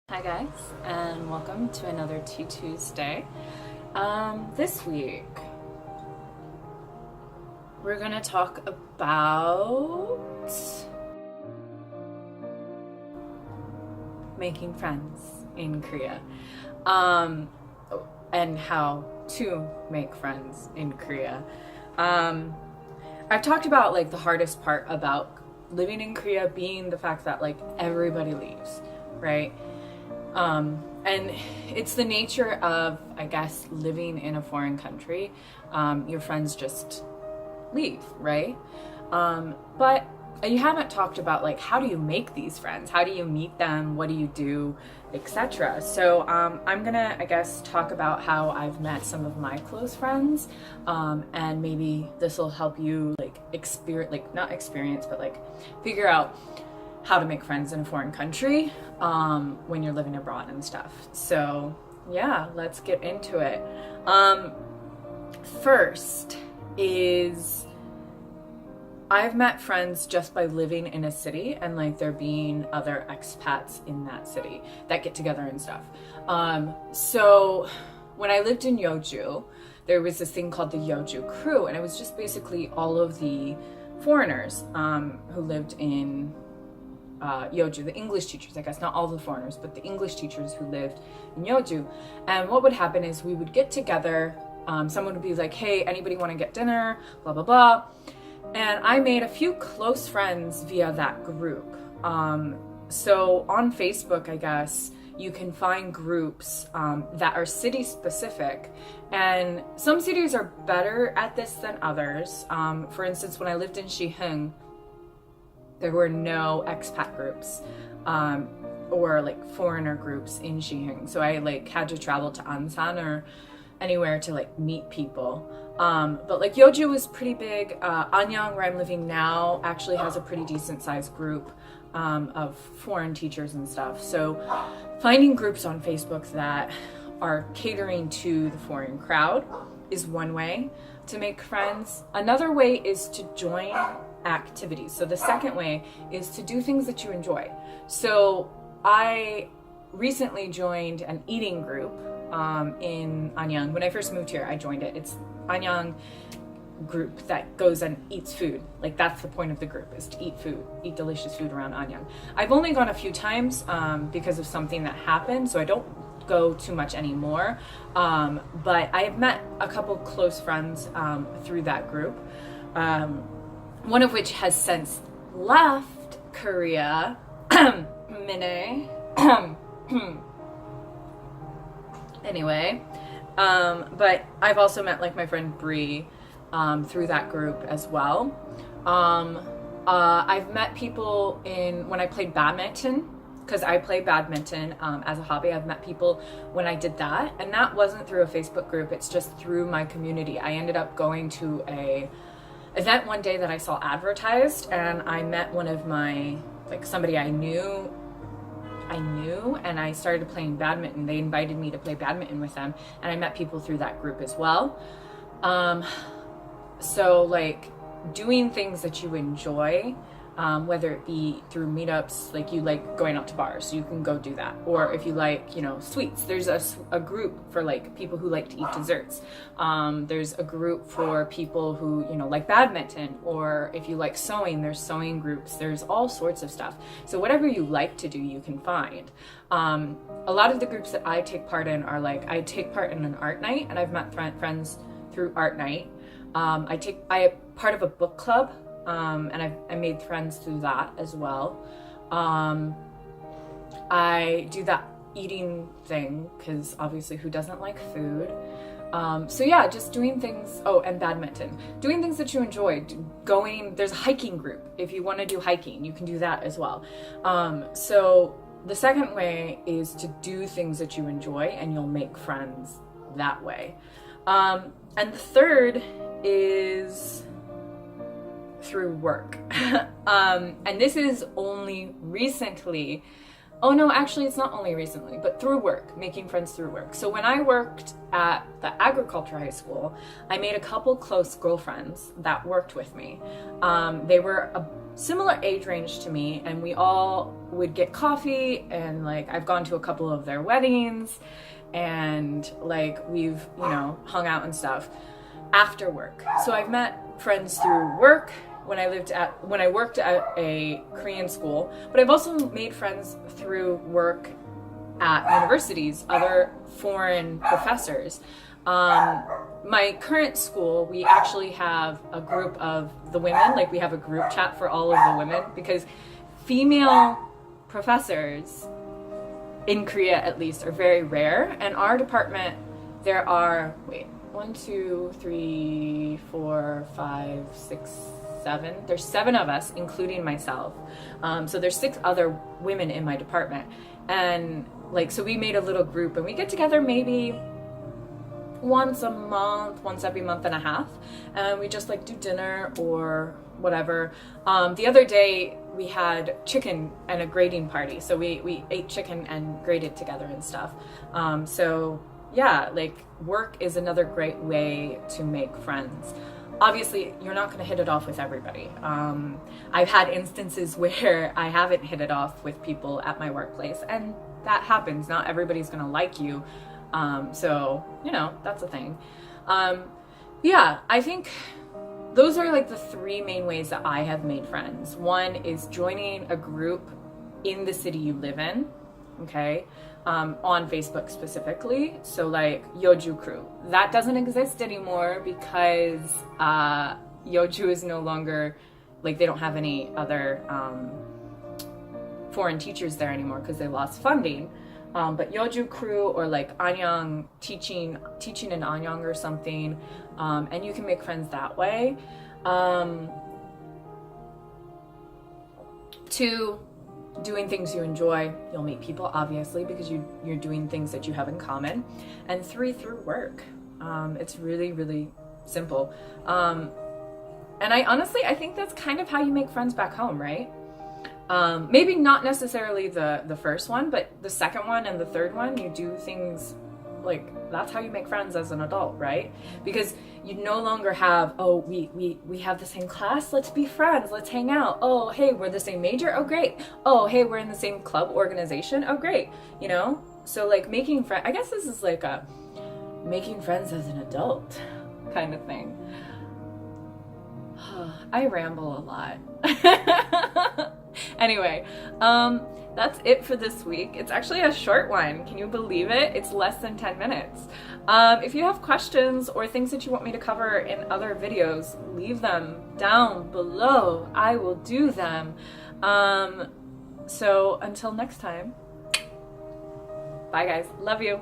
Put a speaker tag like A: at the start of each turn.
A: Hi guys, and welcome to another Tea Tuesday. This week we're gonna talk about making friends in Korea, and how to make friends in Korea. I've talked about like the hardest part about living in Korea being the fact that like everybody leaves, right? And it's the nature of, I guess, living in a foreign country. Your friends just leave, right? But you haven't talked about like how do you make these friends? How do you meet them? What do you do, etc. So I'm gonna, I guess, talk about how I've met some of my close friends, and maybe this will help you like not experience, but like figure out how to make friends in a foreign country when you're living abroad and stuff. So yeah, let's get into it. First is I've met friends just by living in a city and like there being other expats in that city that get together and stuff. So when I lived in Yeoju, there was this thing called the Yeoju Crew, and it was just basically all of the foreigners who lived in Yeoju, the English teachers, I guess, not all the foreigners, but the English teachers who lived in Yeoju. And what would happen is we would get together, someone would be like, hey, anybody want to get dinner, blah, blah, blah. And I made a few close friends via that group. So on Facebook, I guess, you can find groups that are city specific, and some cities are better at this than others. For instance, when I lived in Sihung, there were no expat groups or like foreigner groups in Sihung. So I like had to travel to Ansan or anywhere to like meet people. But like Yeoju was pretty big. Anyang, where I'm living now, actually has a pretty decent sized group of foreign teachers and stuff. So finding groups on Facebook that are catering to the foreign crowd is one way to make friends. Another way is to join activities. So the second way is to do things that you enjoy. So I recently joined an eating group in Anyang. When I first moved here, I joined it. It's Anyang group that goes and eats food. Like that's the point of the group, is to eat food, eat delicious food around Anyang. I've only gone a few times because of something that happened, so I don't go too much anymore. But I have met a couple close friends through that group. One of which has since left Korea, Mine. Anyway, but I've also met like my friend Bree through that group as well. I've met people when I played badminton, because I play badminton as a hobby. I've met people when I did that, and that wasn't through a Facebook group, it's just through my community. I ended up going to a event one day that I saw advertised, and I met one of my, like somebody I knew, and I started playing badminton. They invited me to play badminton with them, and I met people through that group as well. So like doing things that you enjoy, whether it be through meetups, like you like going out to bars, so you can go do that. Or if you like, sweets, there's a group for like people who like to eat desserts. There's a group for people who, like badminton, or if you like sewing, there's sewing groups. There's all sorts of stuff. So whatever you like to do, you can find. A lot of the groups that I take part in are like, I take part in an art night, and I've met friends through art night. I am part of a book club, and I made friends through that as well. I do that eating thing, because obviously who doesn't like food? So yeah, just doing things, and badminton. Doing things that you enjoy. There's a hiking group. If you want to do hiking, you can do that as well. So the second way is to do things that you enjoy, and you'll make friends that way. And the third is through work. And this is only recently Oh no, actually it's not only recently, but through work, making friends through work. So when I worked at the agriculture high school, I made a couple close girlfriends that worked with me. They were a similar age range to me, and we all would get coffee, and like I've gone to a couple of their weddings, and like we've, you know, hung out and stuff after work. So I've met friends through work when I worked at a Korean school, but I've also made friends through work at universities, other foreign professors. My current school, we actually have a group of the women, like we have a group chat for all of the women, because female professors in Korea at least are very rare, and our department, there are, 1, 2, 3, 4, 5, 6, 7. There's 7 of us, including myself. So there's 6 other women in my department. And like, so we made a little group, and we get together maybe once a month, once every month and a half. And we just like do dinner or whatever. The other day we had chicken and a grating party. So we ate chicken and grated together and stuff. So yeah, like work is another great way to make friends. Obviously, you're not going to hit it off with everybody. I've had instances where I haven't hit it off with people at my workplace, and that happens. Not everybody's going to like you. So, you know, that's a thing. Yeah, I think those are like the 3 main ways that I have made friends. One is joining a group in the city you live in, okay? On Facebook specifically. So like Yeoju Crew. That doesn't exist anymore because Yeoju is no longer, like they don't have any other foreign teachers there anymore because they lost funding. But Yeoju Crew or like Anyang, teaching in Anyang or something, and you can make friends that way. 2, doing things you enjoy. You'll meet people obviously because you're doing things that you have in common. And 3, through work. It's really, really simple. And I think that's kind of how you make friends back home, right? Maybe not necessarily the first one, but the second one and the third one, you do things like, that's how you make friends as an adult, right? Because you no longer have, oh, we have the same class, let's be friends, let's hang out. Oh, hey, we're the same major, oh great. Oh, hey, we're in the same club organization, oh great. You know? So like making friends, I guess this is like a making friends as an adult kind of thing. I ramble a lot. Anyway, that's it for this week. It's actually a short one. Can you believe it? It's less than 10 minutes. If you have questions or things that you want me to cover in other videos, leave them down below. I will do them. So until next time, bye guys. Love you.